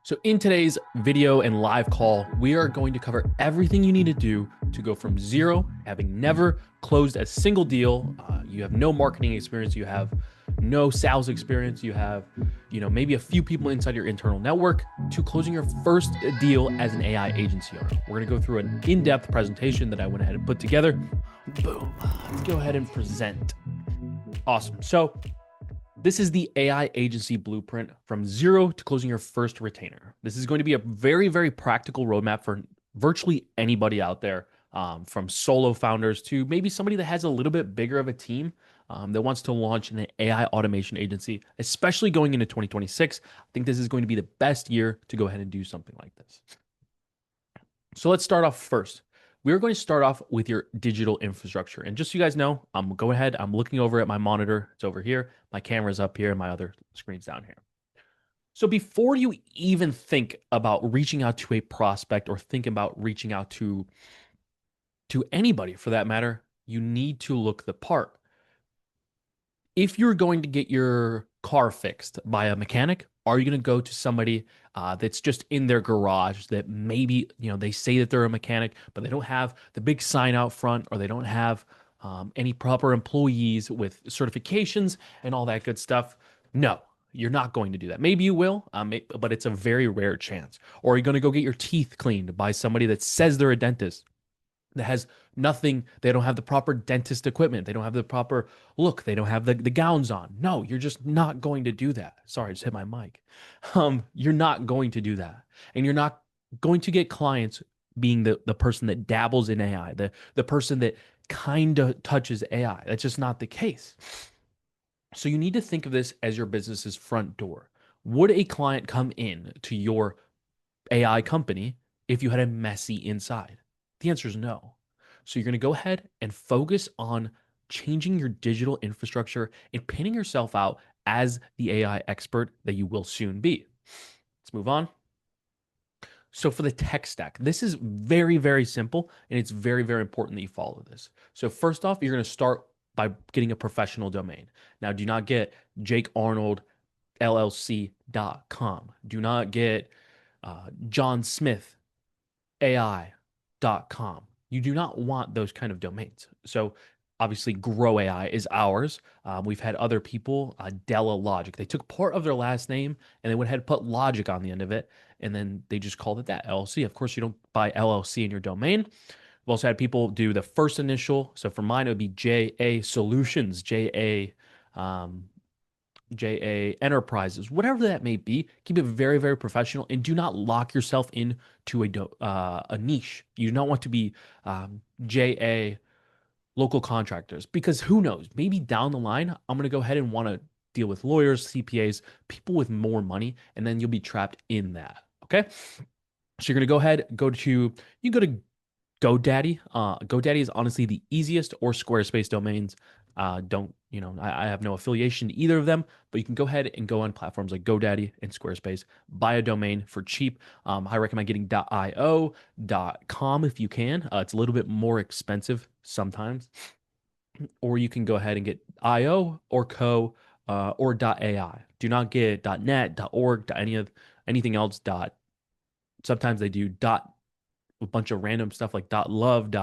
So in today's video and live call, we are going to cover everything you need to do to go from zero, having never closed a single deal. You have no marketing experience. You have no sales experience. You have, maybe a few people inside your internal network to closing your first deal as an AI agency owner. We're going to go through an in-depth presentation that I went ahead and put together. Boom. Let's go ahead and present. Awesome. So this is the AI agency blueprint from zero to closing your first retainer. This is going to be a very, very practical roadmap for virtually anybody out there, from solo founders to maybe somebody that has a little bit bigger of a team that wants to launch an AI automation agency, especially going into 2026. I think this is going to be the best year to go ahead and do something like this. So let's start off first. We're going to start off with your digital infrastructure. And just so you guys know, I'm looking over at my monitor. It's over here. My camera's up here and my other screen's down here. So before you even think about reaching out to a prospect or think about reaching out to anybody for that matter, you need to look the part. If you're going to get your car fixed by a mechanic, are you going to go to somebody that's just in their garage that maybe, they say that they're a mechanic, but they don't have the big sign out front, or they don't have any proper employees with certifications and all that good stuff? No, you're not going to do that. Maybe you will, but it's a very rare chance. Or are you going to go get your teeth cleaned by somebody that says they're a dentist, that has nothing? They don't have the proper dentist equipment. They don't have the proper look. They don't have the gowns on. No, you're just not going to do that. Sorry, I just hit my mic. You're not going to do that. And you're not going to get clients being the person that dabbles in AI, the person that kind of touches AI. That's just not the case. So you need to think of this as your business's front door. Would a client come in to your AI company if you had a messy inside? The answer is no. So you're going to go ahead and focus on changing your digital infrastructure and pinning yourself out as the AI expert that you will soon be. Let's move on. So for the tech stack, this is very, very simple, and it's very, very important that you follow this. So first off, you're going to start by getting a professional domain. Now, do not get jakearnoldllc.com. Do not get johnsmithai.com. You do not want those kind of domains. So obviously Grow AI is ours. We've had other people, Della Logic. They took part of their last name and they went ahead and put logic on the end of it, and then they just called it that, LLC. Of course, you don't buy LLC in your domain. We've also had people do the first initial. So for mine, it would be JA Solutions, JA Enterprises, whatever that may be. Keep it very, very professional, and do not lock yourself into a niche. You do not want to be JA Local Contractors, because who knows? Maybe down the line, I'm going to go ahead and want to deal with lawyers, CPAs, people with more money, and then you'll be trapped in that. Okay. So you're going to go ahead, you go to GoDaddy. GoDaddy is honestly the easiest, or Squarespace domains. Don't, I have no affiliation to either of them, but you can go ahead and go on platforms like GoDaddy and Squarespace, buy a domain for cheap. I recommend getting .io, .com if you can. It's a little bit more expensive sometimes, or you can go ahead and get .io or .co, or .ai. Do not get .net, .org, anything else. Sometimes they do a bunch of random stuff like .love,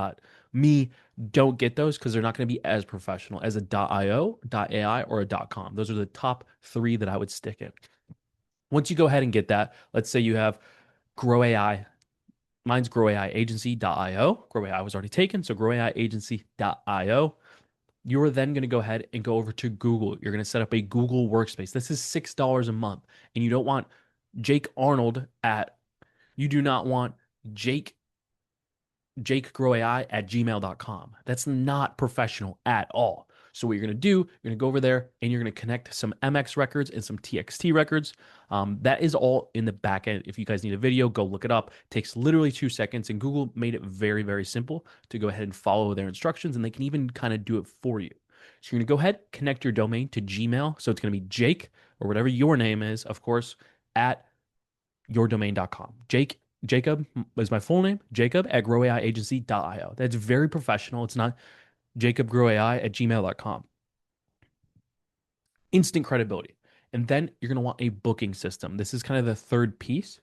.me. Don't get those, because they're not going to be as professional as a .io, .ai, or a .com. Those are the top three that I would stick in. Once you go ahead and get that, let's say you have Grow AI. Mine's growaiagency.io. Grow AI was already taken, so growaiagency.io. You're then going to go ahead and go over to Google. You're going to set up a Google Workspace. This is $6 a month, and you don't want Jake Arnold at, you do not want jakegrowai@gmail.com. That's not professional at all. So what you're going to do, you're going to go over there and you're going to connect some MX records and some TXT records. That is all in the back end. If you guys need a video, go look it up. It takes literally 2 seconds, and Google made it very, very simple to go ahead and follow their instructions, and they can even kind of do it for you. So you're going to go ahead, connect your domain to Gmail. So it's going to be Jake, or whatever your name is, of course, at yourdomain.com. Jacob is my full name, Jacob at growaiagency.io. That's very professional. It's not jacobgrowai@gmail.com. Instant credibility. And then you're going to want a booking system. This is kind of the third piece.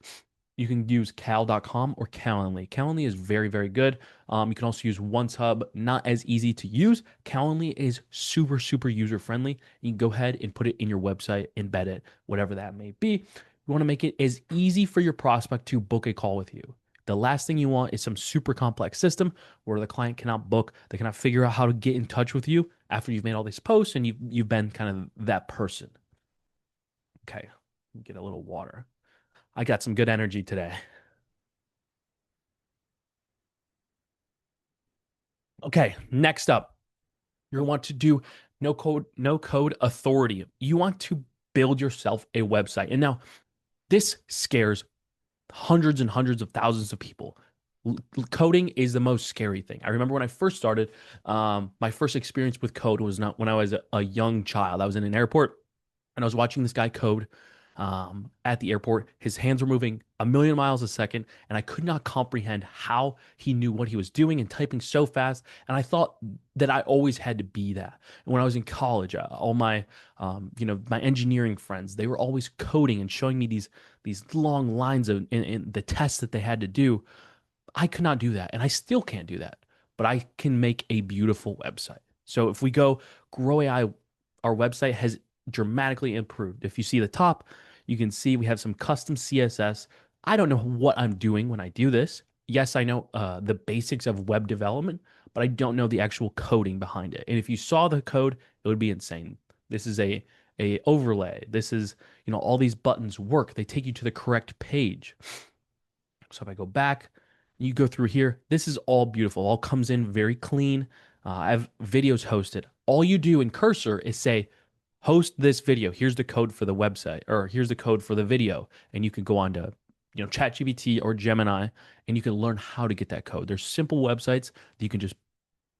You can use cal.com or Calendly. Calendly is very, very good. You can also use OneHub, not as easy to use. Calendly is super, super user friendly. You can go ahead and put it in your website, embed it, whatever that may be. You want to make it as easy for your prospect to book a call with you. The last thing you want is some super complex system where the client cannot book, they cannot figure out how to get in touch with you after you've made all these posts and you've been kind of that person. Okay, get a little water. I got some good energy today. Okay, next up, you want to do no code authority. You want to build yourself a website. And now this scares hundreds and hundreds of thousands of people. Coding is the most scary thing. I remember when I first started, my first experience with code was not when I was a young child. I was in an airport and I was watching this guy code at the airport. His hands were moving a million miles a second, and I could not comprehend how he knew what he was doing and typing so fast. And I thought that I always had to be that. And when I was in college, all my, my engineering friends, they were always coding and showing me these long lines of in the tests that they had to do. I could not do that, and I still can't do that. But I can make a beautiful website. So if we go Grow AI, our website has dramatically improved. If you see the top, you can see we have some custom CSS. I don't know what I'm doing when I do this. Yes, I know the basics of web development, but I don't know the actual coding behind it. And if you saw the code, it would be insane. This is a overlay. This is, all these buttons work. They take you to the correct page. So if I go back, you go through here, this is all beautiful. All comes in very clean. I have videos hosted. All you do in Cursor is say, host this video. Here's the code for the website, or here's the code for the video. And you can go on to, ChatGPT or Gemini, and you can learn how to get that code. There's simple websites that you can just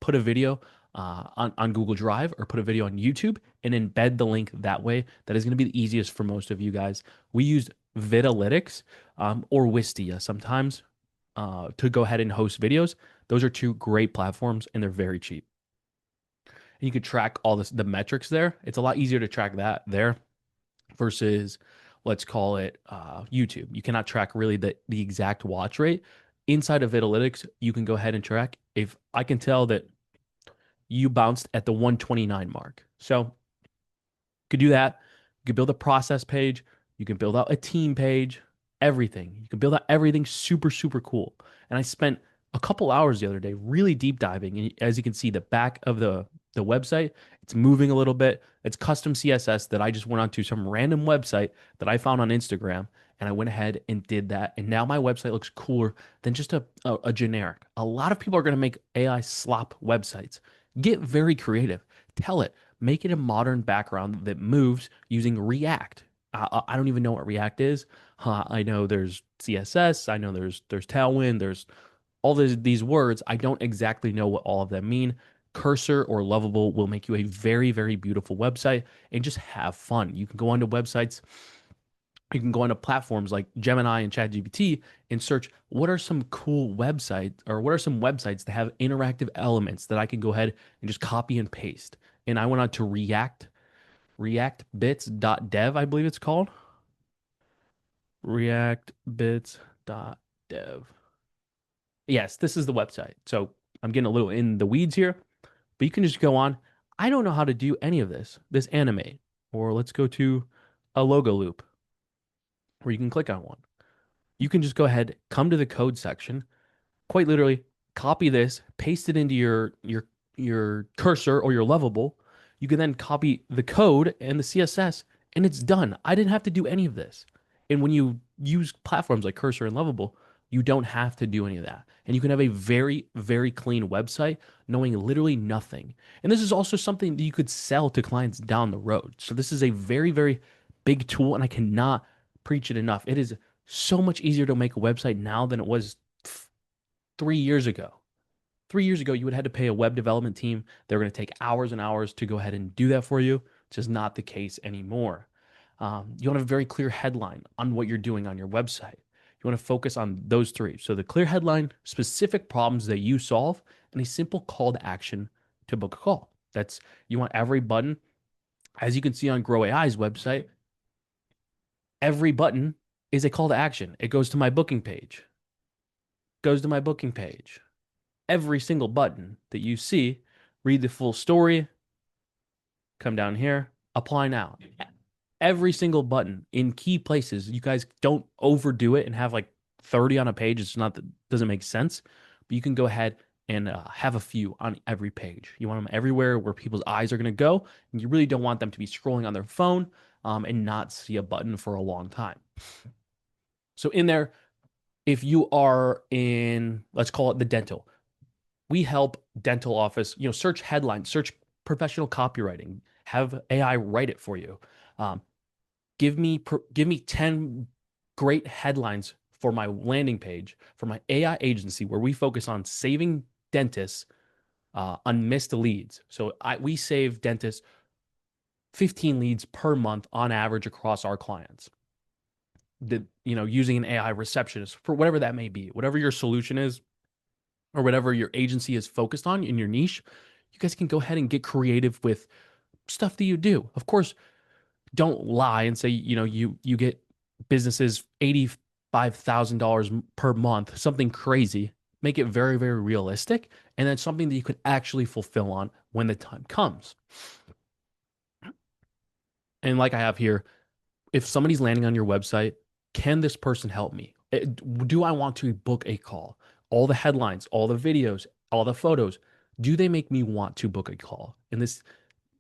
put a video on Google Drive or put a video on YouTube and embed the link that way. That is going to be the easiest for most of you guys. We used Vitalytics or Wistia sometimes to go ahead and host videos. Those are two great platforms, and they're very cheap. And you could track all the metrics there. It's a lot easier to track that there versus, let's call it YouTube. You cannot track really the exact watch rate. Inside of Vitalytics, you can go ahead and track. If I can tell that you bounced at the 129 mark. So you could do that. You could build a process page. You can build out a team page, everything. You can build out everything super, super cool. And I spent a couple hours the other day really deep diving. And as you can see, the back of the website, it's moving a little bit. It's custom CSS that I just went onto some random website that I found on Instagram. And I went ahead and did that. And now my website looks cooler than just a generic. A lot of people are going to make AI slop websites. Get very creative. Tell it. Make it a modern background that moves using React. I don't even know what React is. I know there's CSS. I know there's Tailwind. There's all these words. I don't exactly know what all of them mean. Cursor or Lovable will make you a very, very beautiful website and just have fun. You can go onto websites. You can go onto platforms like Gemini and ChatGPT and search what are some cool websites or what are some websites that have interactive elements that I can go ahead and just copy and paste. And I went on to reactbits.dev, I believe it's called. Reactbits.dev. Yes, this is the website. So I'm getting a little in the weeds here, but you can just go on. I don't know how to do any of this animate, or let's go to a logo loop where you can click on one. You can just go ahead, come to the code section, quite literally copy this, paste it into your cursor or your Lovable. You can then copy the code and the CSS, and it's done. I didn't have to do any of this. And when you use platforms like Cursor and Lovable, you don't have to do any of that. And you can have a very, very clean website knowing literally nothing. And this is also something that you could sell to clients down the road. So this is a very, very big tool, and I cannot preach it enough. It is so much easier to make a website now than it was 3 years ago. 3 years ago, you would have had to pay a web development team. They're going to take hours and hours to go ahead and do that for you. It's just not the case anymore. You want to have a very clear headline on what you're doing on your website. You want to focus on those three. So the clear headline, specific problems that you solve, and a simple call to action to book a call. You want every button. As you can see on Grow AI's website, Every button is a call to action. It goes to my booking page, goes to my booking page. Every single button that you see, read the full story, come down here, apply now. Every single button in key places. You guys don't overdo it and have like 30 on a page. It's not that doesn't make sense, but you can go ahead and have a few on every page. You want them everywhere where people's eyes are going to go, and you really don't want them to be scrolling on their phone and not see a button for a long time. So in there, if you are in, let's call it the dental, we help dental office, search headlines, search professional copywriting, have AI write it for you. Um, give me 10 great headlines for my landing page for my AI agency where we focus on saving dentists on missed leads. So we save dentists 15 leads per month on average across our clients. Using an AI receptionist for whatever that may be, whatever your solution is, or whatever your agency is focused on in your niche, you guys can go ahead and get creative with stuff that you do. Of course, don't lie and say, you get businesses $85,000 per month, something crazy. Make it very, very realistic. And then something that you could actually fulfill on when the time comes. And like I have here, if somebody's landing on your website, can this person help me? Do I want to book a call? All the headlines, all the videos, all the photos, do they make me want to book a call? And this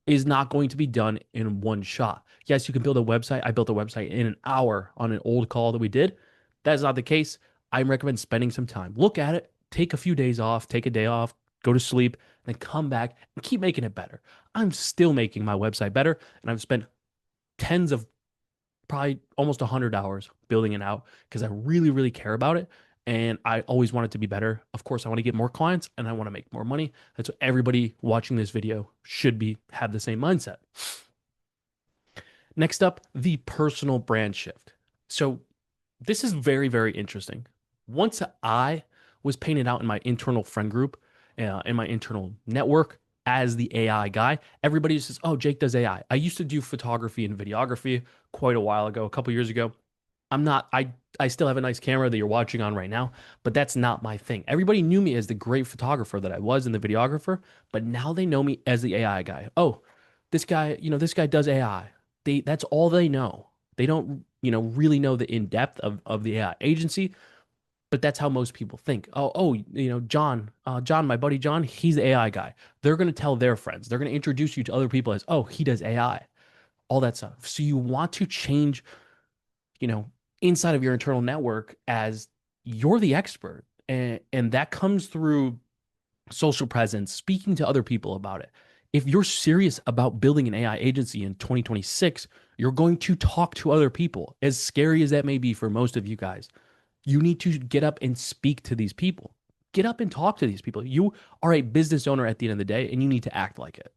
is not going to be done in one shot. Yes, you can build a website. I built a website in an hour on an old call that we did. That is not the case. I recommend spending some time. Look at it, take a few days off, take a day off, go to sleep, then come back and keep making it better. I'm still making my website better, and I've spent tens of probably almost 100 hours building it out because I really, really care about it. And I always want it to be better. Of course, I want to get more clients and I want to make more money. That's what everybody watching this video should have the same mindset. Next up, the personal brand shift. So this is very, very interesting. Once I was painted out in my internal friend group, in my internal network as the AI guy, everybody just says, "Oh, Jake does AI." I used to do photography and videography quite a while ago, a couple years ago. I'm not, I still have a nice camera that you're watching on right now, but that's not my thing. Everybody knew me as the great photographer that I was and the videographer, but now they know me as the AI guy. Oh, this guy does AI. That's all they know. They don't, really know the in depth of the AI agency, but that's how most people think. Oh, John, my buddy John, he's the AI guy. They're going to tell their friends. They're going to introduce you to other people as, oh, he does AI, all that stuff. So you want to change, you know, inside of your internal network as you're the expert. And that comes through social presence, speaking to other people about it. If you're serious about building an AI agency in 2026, you're going to talk to other people. As scary as that may be for most of you guys, you need to get up and speak to these people. Get up and talk to these people. You are a business owner at the end of the day, and you need to act like it.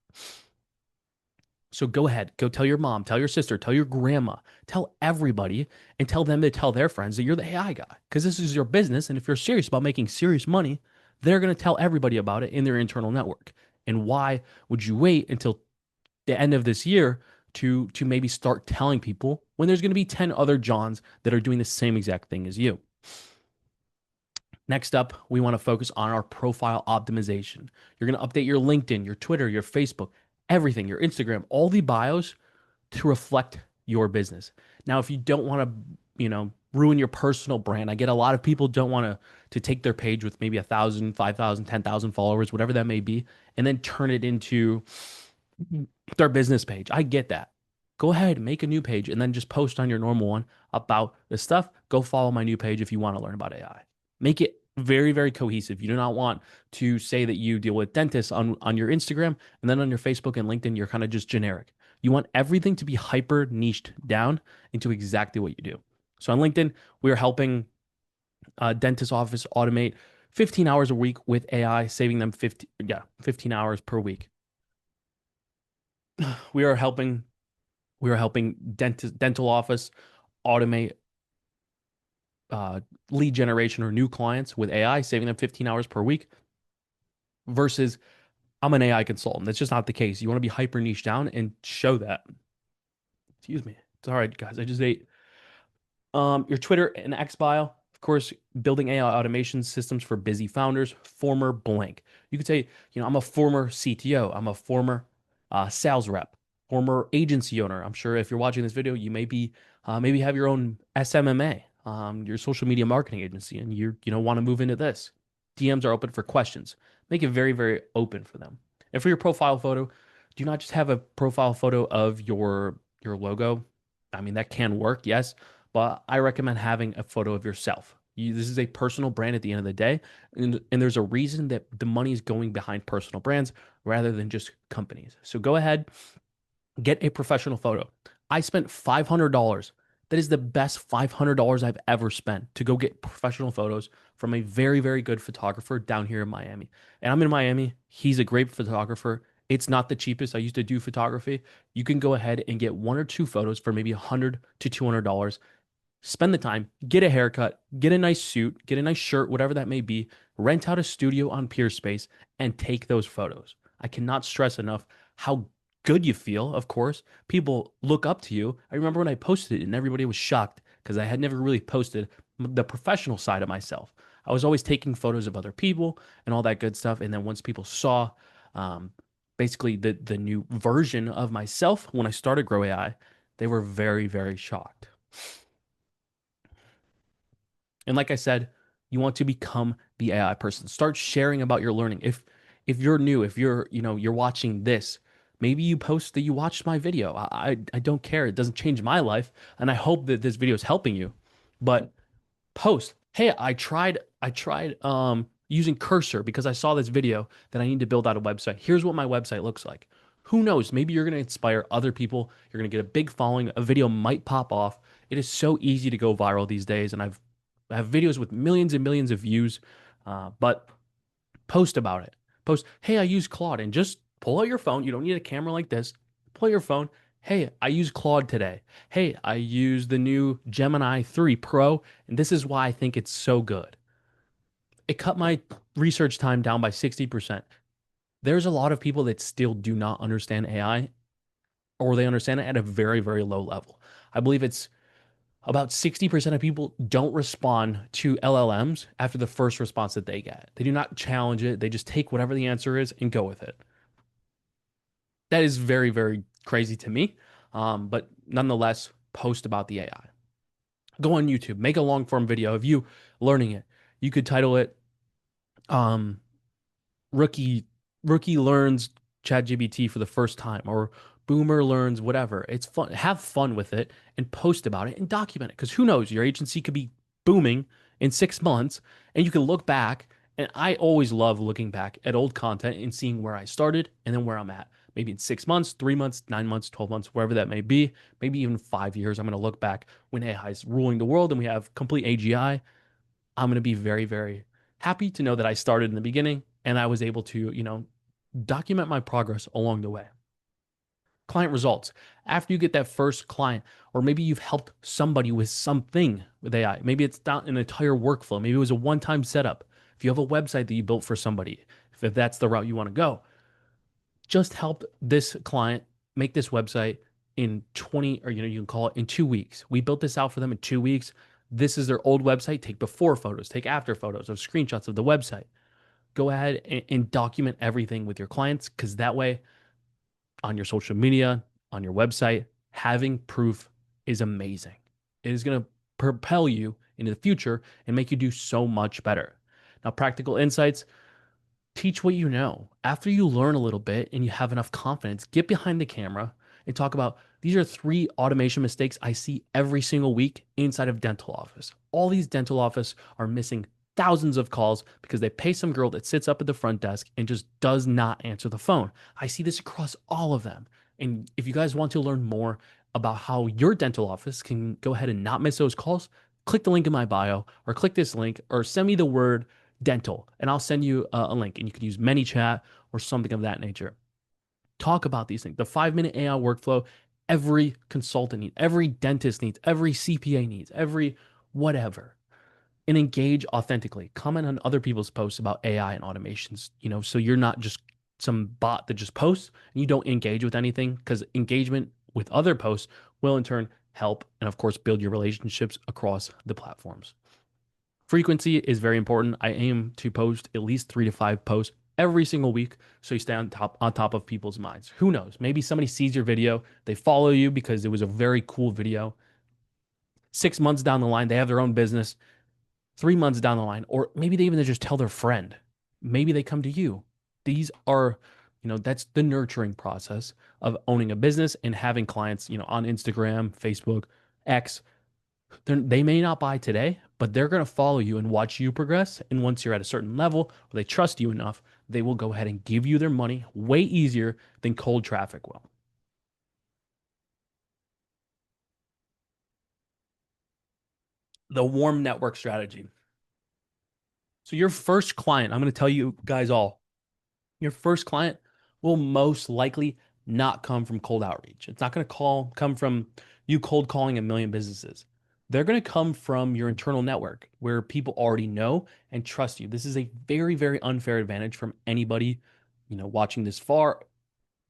So go ahead, go tell your mom, tell your sister, tell your grandma, tell everybody, and tell them to tell their friends that you're the AI guy because this is your business. And if you're serious about making serious money, they're going to tell everybody about it in their internal network. And why would you wait until the end of this year to maybe start telling people when there's going to be 10 other Johns that are doing the same exact thing as you? Next up, we want to focus on our profile optimization. You're going to update your LinkedIn, your Twitter, your Facebook, everything, your Instagram, all the bios to reflect your business. Now, if you don't want to, ruin your personal brand, I get a lot of people don't want to take their page with maybe 1,000, 5,000, 10,000 followers, whatever that may be, and then turn it into their business page. I get that. Go ahead, make a new page, and then just post on your normal one about the stuff. Go follow my new page if you want to learn about AI. Make it very, very cohesive. You do not want to say that you deal with dentists on your Instagram, and then on your Facebook and LinkedIn, you're kind of just generic. You want everything to be hyper niched down into exactly what you do. So on LinkedIn, we are helping dentist office automate 15 hours a week with AI, saving them 15 hours per week. We are helping dental office automate lead generation or new clients with AI, saving them 15 hours per week versus I'm an AI consultant. That's just not the case. You want to be hyper niche down and show that. Excuse me. It's all right, guys. I just ate Your Twitter and X bio, of course, building AI automation systems for busy founders, former blank. You could say, I'm a former CTO, I'm a former sales rep, former agency owner. I'm sure if you're watching this video, you may be maybe have your own SMMA, your social media marketing agency, and want to move into this. DMs are open for questions. Make it very, very open for them. And for your profile photo, do not just have a profile photo of your logo. I mean, that can work, yes, but I recommend having a photo of yourself. This is a personal brand at the end of the day, and there's a reason that the money is going behind personal brands rather than just companies. So go ahead, get a professional photo. I spent $500. That is the best $500 I've ever spent to go get professional photos from a very, very good photographer down here in Miami. And I'm in Miami. He's a great photographer. It's not the cheapest. I used to do photography. You can go ahead and get one or two photos for maybe $100 to $200. Spend the time, get a haircut, get a nice suit, get a nice shirt, whatever that may be, rent out a studio on Peerspace and take those photos. I cannot stress enough how good you feel, of course. People look up to you. I remember when I posted it and everybody was shocked because I had never really posted the professional side of myself. I was always taking photos of other people and all that good stuff. And then once people saw um, basically the new version of myself when I started Grow AI, they were very, very shocked. And like I said, you want to become the AI person. Start sharing about your learning. If you're new, if you're watching this, maybe you post that you watched my video. I don't care. It doesn't change my life, and I hope that this video is helping you. But post, hey, I tried using Cursor because I saw this video that I need to build out a website. Here's what my website looks like. Who knows? Maybe you're going to inspire other people. You're going to get a big following. A video might pop off. It is so easy to go viral these days, and I have videos with millions and millions of views, but post about it. Post, hey, I use Claude, and just pull out your phone. You don't need a camera like this. Pull out your phone. Hey, I use Claude today. Hey, I use the new Gemini 3 Pro, and this is why I think it's so good. It cut my research time down by 60%. There's a lot of people that still do not understand AI, or they understand it at a very, very low level. I believe it's about 60% of people don't respond to LLMs after the first response that they get. They do not challenge it. They just take whatever the answer is and go with it. That is very, very crazy to me. But nonetheless, post about the AI. Go on YouTube, make a long form video of you learning it. You could title it um, rookie rookie learns ChatGPT for the first time, or boomer learns whatever. It's fun. Have fun with it and post about it and document it, because who knows, your agency could be booming in 6 months and you can look back. And I always love looking back at old content and seeing where I started and then where I'm at. Maybe in 6 months, 3 months, 9 months, 12 months, wherever that may be, maybe even 5 years. I'm going to look back when AI is ruling the world and we have complete AGI. I'm going to be very, very happy to know that I started in the beginning and I was able to, document my progress along the way. Client results. After you get that first client, or maybe you've helped somebody with something with AI, maybe it's not an entire workflow, maybe it was a one time setup. If you have a website that you built for somebody, if that's the route you want to go, just help this client make this website in 20, or you can call it in 2 weeks. We built this out for them in 2 weeks. This is their old website. Take before photos, take after photos of screenshots of the website. Go ahead and document everything with your clients, because that way on your social media, on your website, having proof is amazing. It is going to propel you into the future and make you do so much better. Now, practical insights: teach what you know. After you learn a little bit and you have enough confidence, get behind the camera and talk about, these are 3 automation mistakes I see every single week inside of dental office. All these dental office are missing thousands of calls because they pay some girl that sits up at the front desk and just does not answer the phone. I see this across all of them. And if you guys want to learn more about how your dental office can go ahead and not miss those calls, click the link in my bio, or click this link, or send me the word dental and I'll send you a link, and you can use ManyChat or something of that nature. Talk about these things. The 5-minute AI workflow, every consultant needs, every dentist needs, every CPA needs, every whatever. And engage authentically. Comment on other people's posts about AI and automations, so you're not just some bot that just posts and you don't engage with anything, because engagement with other posts will in turn help, and of course, build your relationships across the platforms. Frequency is very important. I aim to post at least 3 to 5 posts every single week so you stay on top of people's minds. Who knows? Maybe somebody sees your video, they follow you because it was a very cool video. 6 months down the line, they have their own business. 3 months down the line, or maybe they even just tell their friend. Maybe they come to you. These are, that's the nurturing process of owning a business and having clients, on Instagram, Facebook, X. They may not buy today, but they're going to follow you and watch you progress. And once you're at a certain level where they trust you enough, they will go ahead and give you their money way easier than cold traffic will. The warm network strategy. So your first client, I'm going to tell you guys all, your first client will most likely not come from cold outreach. It's not going to come from you cold calling a million businesses. They're going to come from your internal network where people already know and trust you. This is a very, very unfair advantage from anybody, watching this far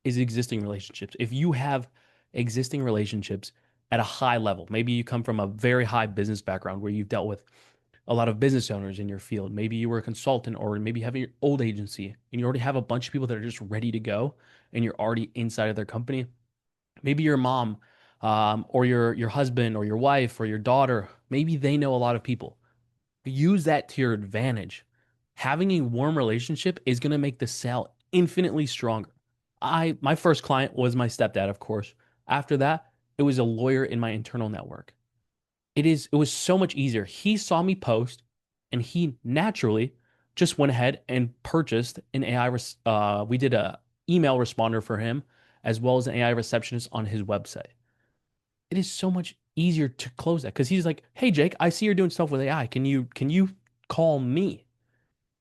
is existing relationships. If you have existing relationships at a high level, maybe you come from a very high business background where you've dealt with a lot of business owners in your field. Maybe you were a consultant, or maybe you have your old agency and you already have a bunch of people that are just ready to go and you're already inside of their company. Maybe your mom, or your husband or your wife or your daughter, maybe they know a lot of people. Use that to your advantage. Having a warm relationship is going to make the sale infinitely stronger. My first client was my stepdad, of course. After that, it was a lawyer in my internal network. It was so much easier. He saw me post and he naturally just went ahead and purchased an AI. We did a email responder for him as well as an AI receptionist on his website. It is so much easier to close that because he's like, "Hey Jake, I see you're doing stuff with AI. Can you call me?"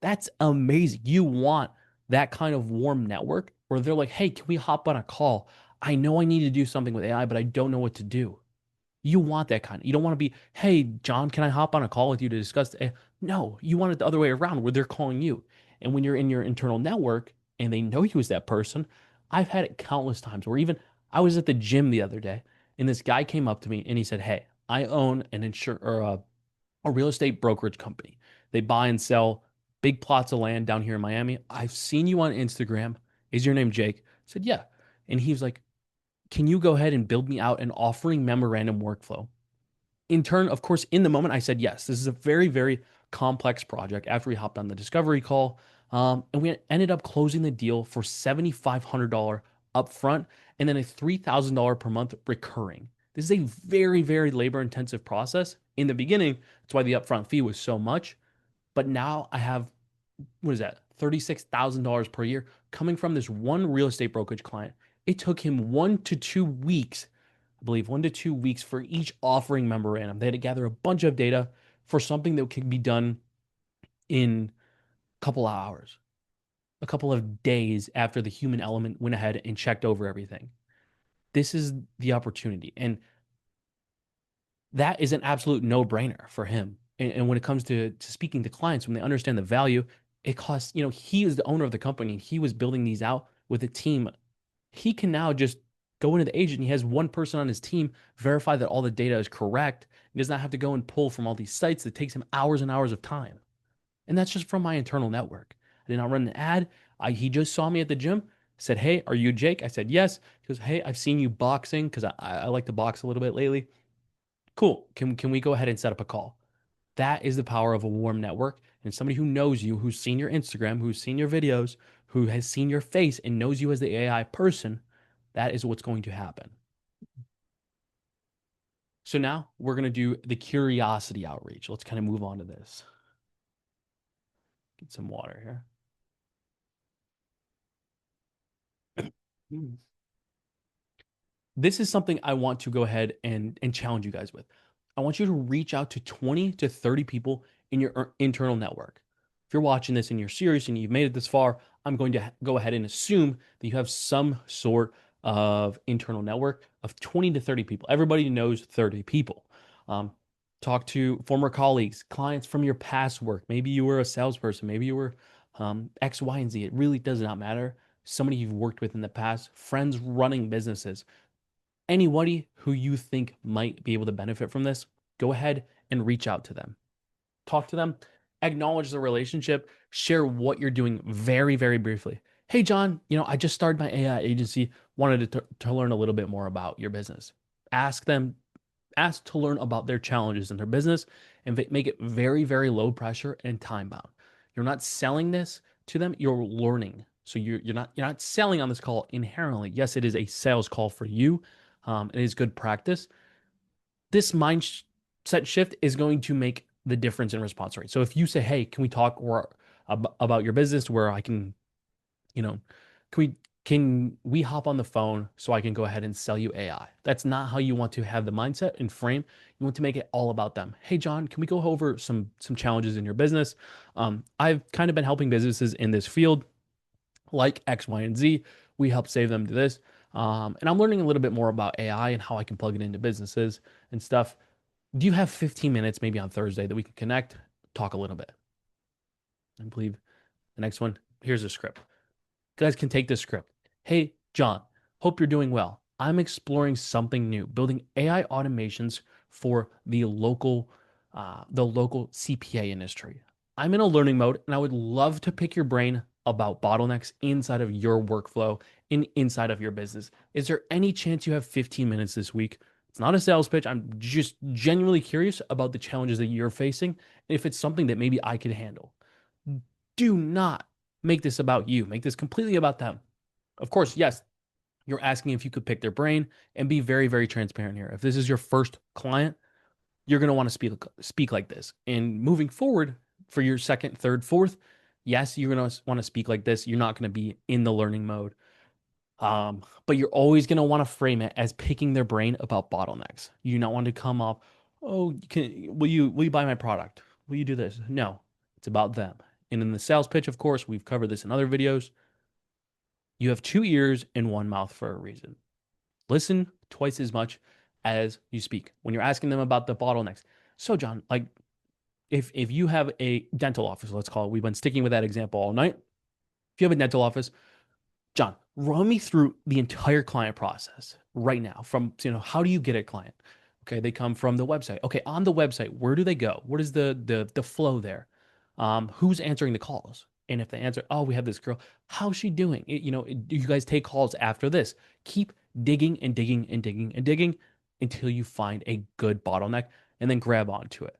That's amazing. You want that kind of warm network where they're like, "Hey, can we hop on a call? I know I need to do something with AI, but I don't know what to do." You want that kind. You don't want to be, "Hey, John, can I hop on a call with you to discuss?" No, you want it the other way around where they're calling you. And when you're in your internal network and they know you as that person, I've had it countless times where even I was at the gym the other day and this guy came up to me and he said, "Hey, I own an insure or a real estate brokerage company. They buy and sell big plots of land down here in Miami. I've seen you on Instagram. Is your name Jake?" I said, "Yeah." And he was like, "Can you go ahead and build me out an offering memorandum workflow?" In turn, of course, in the moment, I said yes. This is a very, very complex project after we hopped on the discovery call. And we ended up closing the deal for $7,500 upfront and then a $3,000 per month recurring. This is a very, very labor intensive process. In the beginning, that's why the upfront fee was so much. But now I have, what is that, $36,000 per year coming from this one real estate brokerage client. It took him 1 to 2 weeks, I believe 1 to 2 weeks for each offering memorandum. They had to gather a bunch of data for something that can be done in a couple of hours, a couple of days after the human element went ahead and checked over everything. This is the opportunity. And that is an absolute no-brainer for him. And when it comes to speaking to clients, when they understand the value, it costs, he is the owner of the company. He was building these out with a team. He can now just go into the agent. He has one person on his team verify that all the data is correct. He does not have to go and pull from all these sites that takes him hours and hours of time. And that's just from my internal network. I did not run an ad. He just saw me at the gym, said, "Hey, are you Jake?" I said, "Yes." He goes, "Hey, I've seen you boxing because I like to box a little bit lately. Cool. Can we go ahead and set up a call?" That is the power of a warm network and somebody who knows you, who's seen your Instagram, who's seen your videos, who has seen your face and knows you as the AI person. That is what's going to happen. So now we're going to do the curiosity outreach. Let's kind of move on to this. Get some water here. This is something I want to go ahead and challenge you guys with. I want you to reach out to 20 to 30 people in your internal network. If you're watching this and you're serious and you've made it this far, I'm going to go ahead and assume that you have some sort of internal network of 20 to 30 people. Everybody knows 30 people. Um, Talk to former colleagues, clients from your past work. Maybe you were a salesperson. Maybe you were X, Y, and Z. It really does not matter. Somebody you've worked with in the past, friends running businesses, Anybody who you think might be able to benefit from this, go ahead and reach out to them. Talk to them, acknowledge the relationship, share what you're doing very, very briefly. Hey, John, I just started my AI agency, wanted to learn a little bit more about your business. Ask them, ask to learn about their challenges in their business and make it very, very low pressure and time bound. You're not selling this to them, you're learning. So you're not selling on this call inherently. Yes, it is a sales call for you. It is good practice. This mindset shift is going to make the difference in response rate. So if you say, "Hey, can we talk about your business where I can, you know, can we hop on the phone so I can go ahead and sell you AI?" That's not how you want to have the mindset and frame. You want to make it all about them. Hey, John, can we go over some challenges in your business? I've kind of been helping businesses in this field like X, Y, and Z. We help save them to this. And I'm learning a little bit more about AI and how I can plug it into businesses and stuff. Do you have 15 minutes maybe on Thursday that we can connect, talk a little bit? I believe the next one, here's a script. You guys can take this script. Hey, John, hope you're doing well. I'm exploring something new, building AI automations for the local CPA industry. I'm in a learning mode, and I would love to pick your brain about bottlenecks inside of your workflow inside of your business. Is there any chance you have 15 minutes this week? It's not a sales pitch. I'm just genuinely curious about the challenges that you're facing, and if it's something that maybe I could handle. Do not make this about you. Make this completely about them. Of course, yes, you're asking if you could pick their brain and be very, very transparent here. If this is your first client, you're going to want to speak like this. And moving forward for your second, third, fourth, yes, you're going to want to speak like this. You're not going to be in the learning mode. But you're always going to want to frame it as picking their brain about bottlenecks. You do not want to come up, oh, will you buy my product? Will you do this? No, it's about them. And in the sales pitch, of course, we've covered this in other videos. You have two ears and one mouth for a reason. Listen twice as much as you speak when you're asking them about the bottlenecks. So, John, like if you have a dental office, let's call it, we've been sticking with that example all night. If you have a dental office, John, run me through the entire client process right now. From, how do you get a client? Okay, they come from the website. Okay, on the website, where do they go? What is the flow there? Who's answering the calls? And if they answer, oh, we have this girl, how's she doing? Do you guys take calls after this? Keep digging and digging and digging and digging until you find a good bottleneck, and then grab onto it.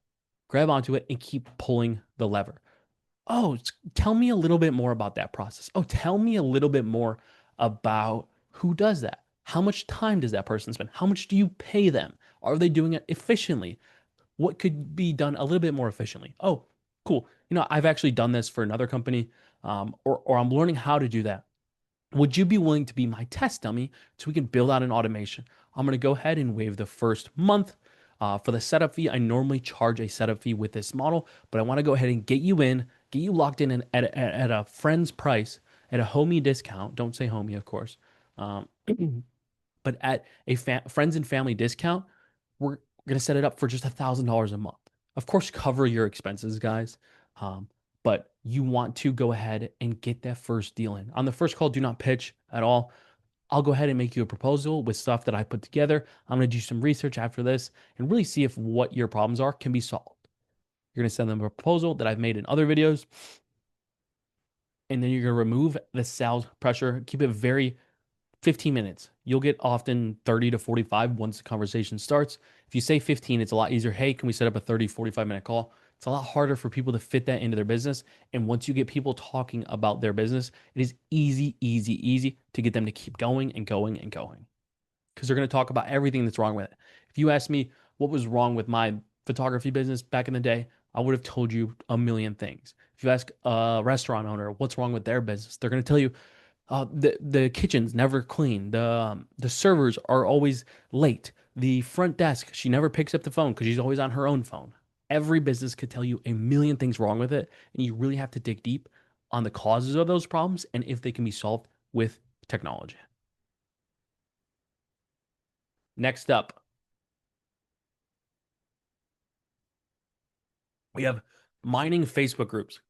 Grab onto it and keep pulling the lever. Oh, tell me a little bit more about that process. Oh, tell me a little bit more about who does that. How much time does that person spend? How much do you pay them? Are they doing it efficiently? What could be done a little bit more efficiently? Oh, cool. I've actually done this for another company, or I'm learning how to do that. Would you be willing to be my test dummy so we can build out an automation? I'm going to go ahead and waive the first month for the setup fee. I normally charge a setup fee with this model, but I want to go ahead and get you in, get you locked in at a friend's price, at a homie discount. Don't say homie, of course. Um, but at a friends and family discount, we're going to set it up for just $1,000 a month. Of course, cover your expenses, guys. But you want to go ahead and get that first deal in. On the first call, do not pitch at all. I'll go ahead and make you a proposal with stuff that I put together. I'm going to do some research after this and really see if what your problems are can be solved. You're going to send them a proposal that I've made in other videos. And then you're going to remove the sales pressure. Keep it very 15 minutes. You'll get often 30 to 45 once the conversation starts. If you say 15, it's a lot easier. Hey, can we set up a 30, 45-minute call? It's a lot harder for people to fit that into their business. And once you get people talking about their business, it is easy, easy, easy to get them to keep going and going and going. Because they're going to talk about everything that's wrong with it. If you ask me what was wrong with my photography business back in the day, I would have told you a million things. If you ask a restaurant owner what's wrong with their business, they're going to tell you the kitchen's never clean. The servers are always late. The front desk, she never picks up the phone because she's always on her own phone. Every business could tell you a million things wrong with it, and you really have to dig deep on the causes of those problems and if they can be solved with technology. Next up, we have mining Facebook groups.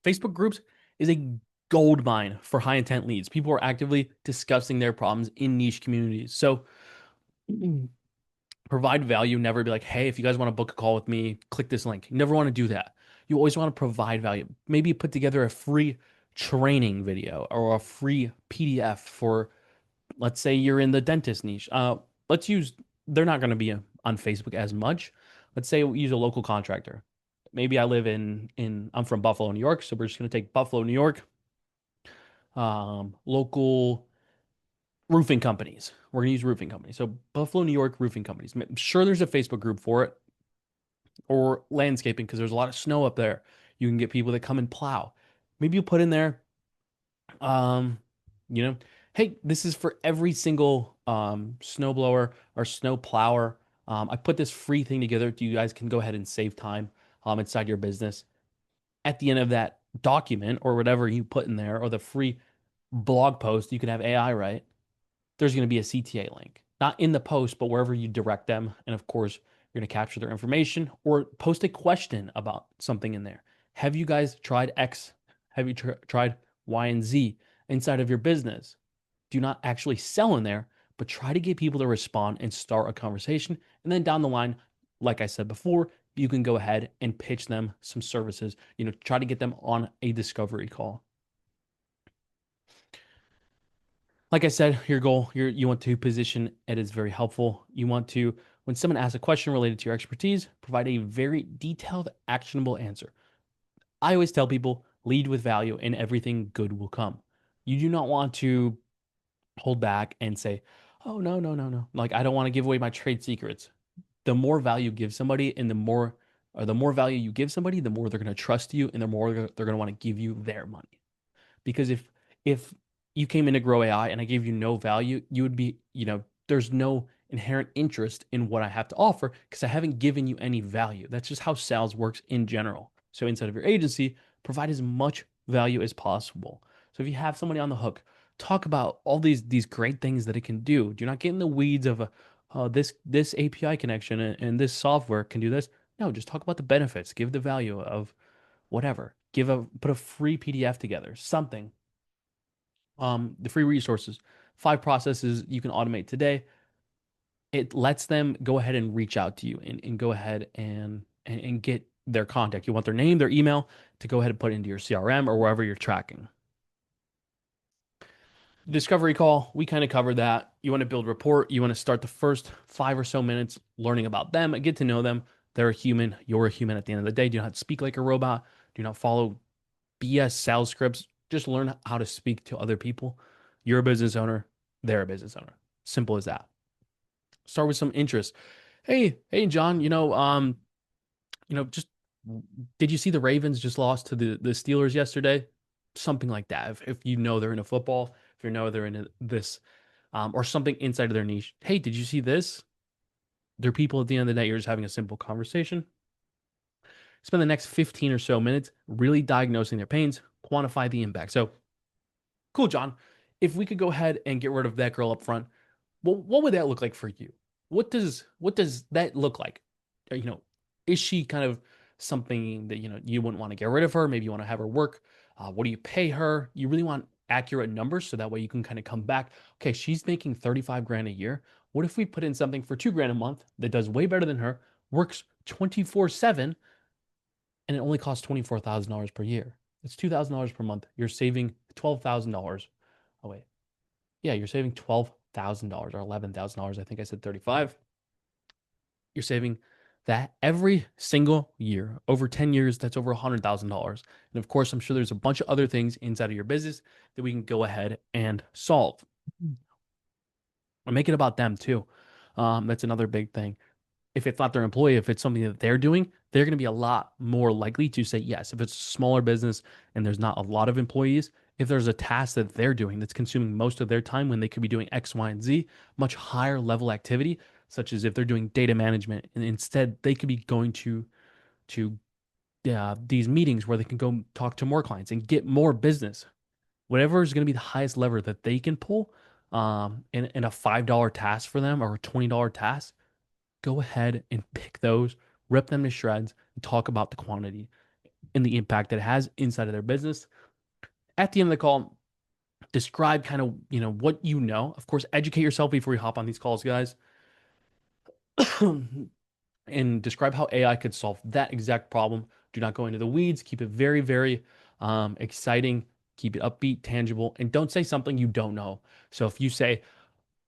Facebook groups is a gold mine for high intent leads. People are actively discussing their problems in niche communities. So Provide value, never be like, hey, if you guys want to book a call with me, click this link. You never want to do that. You always want to provide value. Maybe put together a free training video or a free PDF for, let's say you're in the dentist niche. Let's use, they're not going to be on Facebook as much. Let's say we use a local contractor. Maybe I live I'm from Buffalo, New York. So we're just going to take Buffalo, New York, local roofing companies. We're going to use roofing companies. So Buffalo, New York roofing companies. I'm sure there's a Facebook group for it, or landscaping because there's a lot of snow up there. You can get people that come and plow. Maybe you put in there, um, you know, hey, this is for every single snow blower or snow plower. I put this free thing together. You guys can go ahead and save time inside your business. At the end of that document or whatever you put in there, or the free blog post, you can have AI write, there's going to be a CTA link, not in the post, but wherever you direct them. And of course, you're going to capture their information or post a question about something in there. Have you guys tried X? Have you tried Y and Z inside of your business? Do not actually sell in there, but try to get people to respond and start a conversation. And then down the line, like I said before, you can go ahead and pitch them some services, try to get them on a discovery call. Like I said, your goal, you want to position it as very helpful. You want to, when someone asks a question related to your expertise, provide a very detailed, actionable answer. I always tell people, lead with value and everything good will come. You do not want to hold back and say, oh, no, no, no, no. Like, I don't want to give away my trade secrets. The more value you give somebody and the more value you give somebody, the more they're going to trust you and the more they're going to want to give you their money. Because if you came in to grow AI and I gave you no value, you would be, there's no inherent interest in what I have to offer because I haven't given you any value. That's just how sales works in general. So inside of your agency, provide as much value as possible. So if you have somebody on the hook, talk about all these great things that it can do. Do not get in the weeds of this API connection and this software can do this. No, just talk about the benefits. Give the value of whatever. Put a free PDF together, something. The free resources, 5 processes you can automate today. It lets them go ahead and reach out to you and go ahead and get their contact. You want their name, their email to go ahead and put into your CRM or wherever you're tracking. Discovery call, we kind of covered that. You want to build rapport. You want to start the first 5 or so minutes learning about them, get to know them. They're a human. You're a human at the end of the day. Do not speak like a robot. Do not follow BS sales scripts. Just learn how to speak to other people. You're a business owner. They're a business owner. Simple as that. Start with some interest. Hey, John. Just did you see the Ravens just lost to the Steelers yesterday? Something like that. If you know they're in a football, if you know they're in this, or something inside of their niche. Hey, did you see this? They're people at the end of the day. You're just having a simple conversation. Spend the next 15 or so minutes really diagnosing their pains, quantify the impact. So, cool, John. If we could go ahead and get rid of that girl up front, well, what would that look like for you? What does that look like? Is she kind of something that you wouldn't want to get rid of her? Maybe you want to have her work. What do you pay her? You really want accurate numbers so that way you can kind of come back. Okay, she's making 35 grand a year. What if we put in something for 2 grand a month that does way better than her, works 24/7, and it only costs $24,000 per year? It's $2,000 per month. You're saving $12,000. Oh wait, yeah, you're saving $12,000 or $11,000. I think I said 35. You're saving that every single year. Over 10 years, that's over $100,000. And of course, I'm sure there's a bunch of other things inside of your business that we can go ahead and solve. And make it about them too. That's another big thing. If it's not their employee, if it's something that they're doing, they're going to be a lot more likely to say yes. If it's a smaller business and there's not a lot of employees, if there's a task that they're doing that's consuming most of their time when they could be doing X, Y, and Z, much higher level activity, such as if they're doing data management, and instead they could be going to these meetings where they can go talk to more clients and get more business. Whatever is going to be the highest lever that they can pull, in a $5 task for them or a $20 task, go ahead and pick those, rip them to shreds, and talk about the quantity and the impact that it has inside of their business. At the end of the call, describe kind of, what you know. Of course, educate yourself before you hop on these calls, guys. and describe how AI could solve that exact problem. Do not go into the weeds. Keep it very, very exciting. Keep it upbeat, tangible, and don't say something you don't know. So if you say,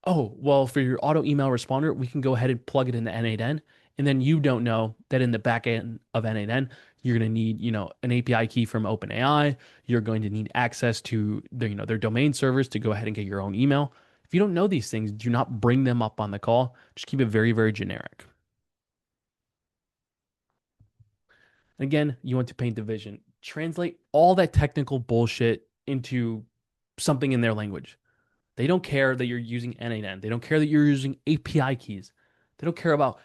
oh, well, for your auto email responder, we can go ahead and plug it into N8N. And then you don't know that in the back end of N8N, you're going to need, an API key from OpenAI. You're going to need access to their domain servers to go ahead and get your own email. If you don't know these things, do not bring them up on the call. Just keep it very, very generic. Again, you want to paint the vision. Translate all that technical bullshit into something in their language. They don't care that you're using N8N. They don't care that you're using API keys. They don't care about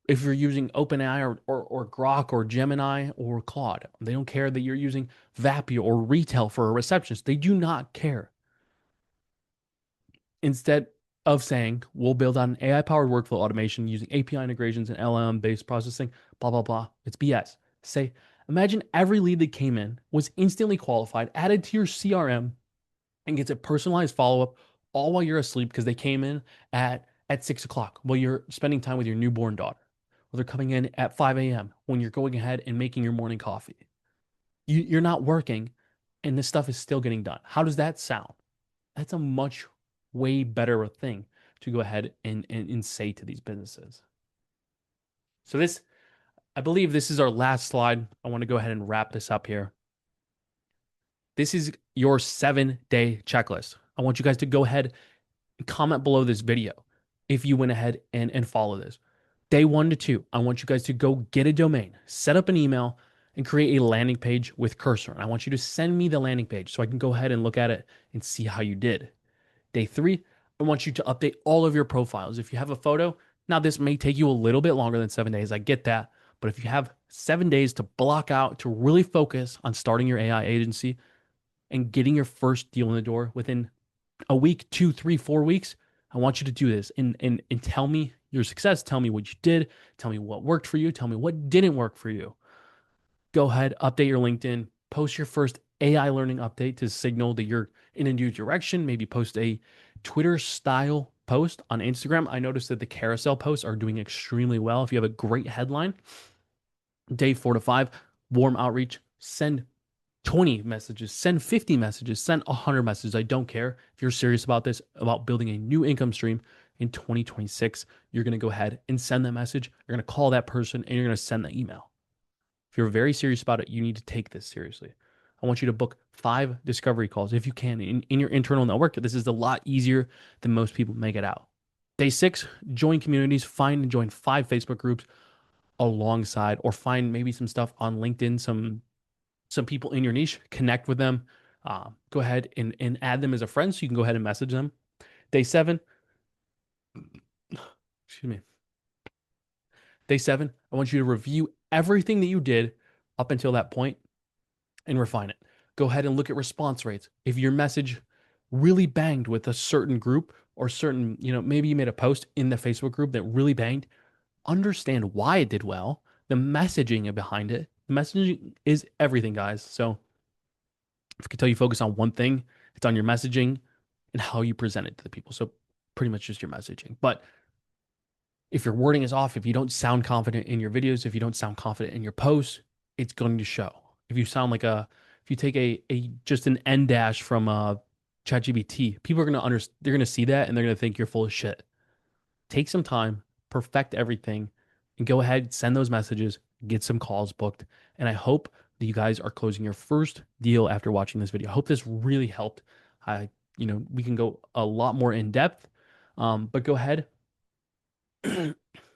if you're using OpenAI or Grok or Gemini or Claude. They don't care that you're using Vapio or Retail for a receptionist. They do not care. Instead of saying, we'll build out an AI powered workflow automation using API integrations and LLM based processing, blah, blah, blah. It's BS. Say, imagine every lead that came in was instantly qualified, added to your CRM, and gets a personalized follow up all while you're asleep because they came in at 6 o'clock while you're spending time with your newborn daughter. Well, they're coming in at 5 a.m. when you're going ahead and making your morning coffee. You're not working and this stuff is still getting done. How does that sound? That's a much way better thing to go ahead and say to these businesses. So I believe this is our last slide. I want to go ahead and wrap this up here. This is your 7-day checklist. I want you guys to go ahead and comment below this video if you went ahead and follow this. Day 1 to 2, I want you guys to go get a domain, set up an email, and create a landing page with Cursor. And I want you to send me the landing page so I can go ahead and look at it and see how you did. Day 3, I want you to update all of your profiles. If you have a photo, now this may take you a little bit longer than 7 days. I get that. But if you have 7 days to block out, to really focus on starting your AI agency and getting your first deal in the door within a week, 2, 3, 4 weeks, I want you to do this and tell me your success. Tell me what you did. Tell me what worked for you. Tell me what didn't work for you. Go ahead, update your LinkedIn, post your first AI learning update to signal that you're in a new direction. Maybe post a Twitter style post on Instagram. I noticed that the carousel posts are doing extremely well. If you have a great headline, day 4 to 5, warm outreach, send 20 messages, send 50 messages, send 100 messages. I don't care. If you're serious about this, about building a new income stream in 2026, you're going to go ahead and send that message. You're going to call that person and you're going to send the email. If you're very serious about it, you need to take this seriously. I want you to book 5 discovery calls if you can in your internal network. This is a lot easier than most people make it out. Day 6, join communities, find and join 5 Facebook groups alongside, or find maybe some stuff on LinkedIn, some people in your niche, connect with them. Go ahead and add them as a friend so you can go ahead and message them. Day 7, excuse me. Day 7, I want you to review everything that you did up until that point and refine it. Go ahead and look at response rates. If your message really banged with a certain group or certain, maybe you made a post in the Facebook group that really banged, understand why it did well, the messaging behind it. The messaging is everything, guys. So if I could tell you focus on one thing, it's on your messaging and how you present it to the people. So pretty much just your messaging. But if your wording is off, if you don't sound confident in your videos, if you don't sound confident in your posts, it's going to show. If you sound like if you take a just an N dash from ChatGPT, people are going to they're going to see that and they're going to think you're full of shit. Take some time, perfect everything, and go ahead, send those messages, get some calls booked. And I hope that you guys are closing your first deal after watching this video. I hope this really helped. We can go a lot more in depth, but go ahead.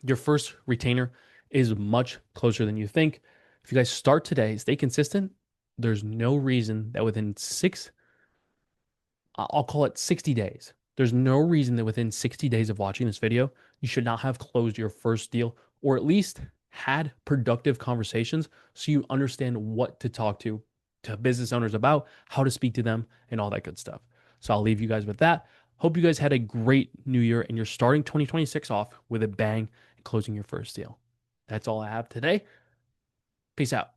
Your first retainer is much closer than you think. If you guys start today, stay consistent, there's no reason that within I'll call it 60 days. There's no reason that within 60 days of watching this video, you should not have closed your first deal or at least had productive conversations so you understand what to talk to business owners about, how to speak to them, and all that good stuff. So I'll leave you guys with that. Hope you guys had a great new year and you're starting 2026 off with a bang and closing your first deal. That's all I have today. Peace out.